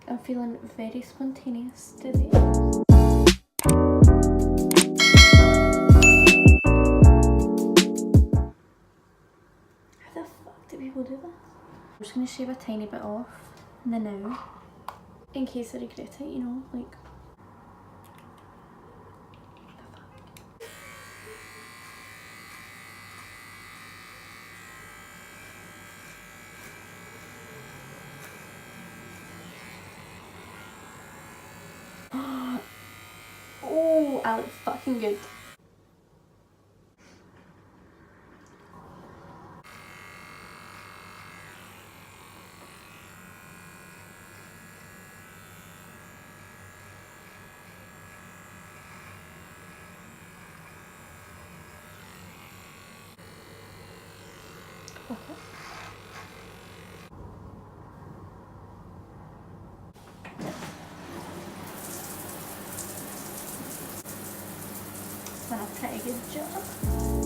I'm feeling very spontaneous today. How the fuck do people do this? I'm just gonna shave a tiny bit off now, in case I regret it, you know, like. Oh, I look fucking good. Okay. Done a pretty good job.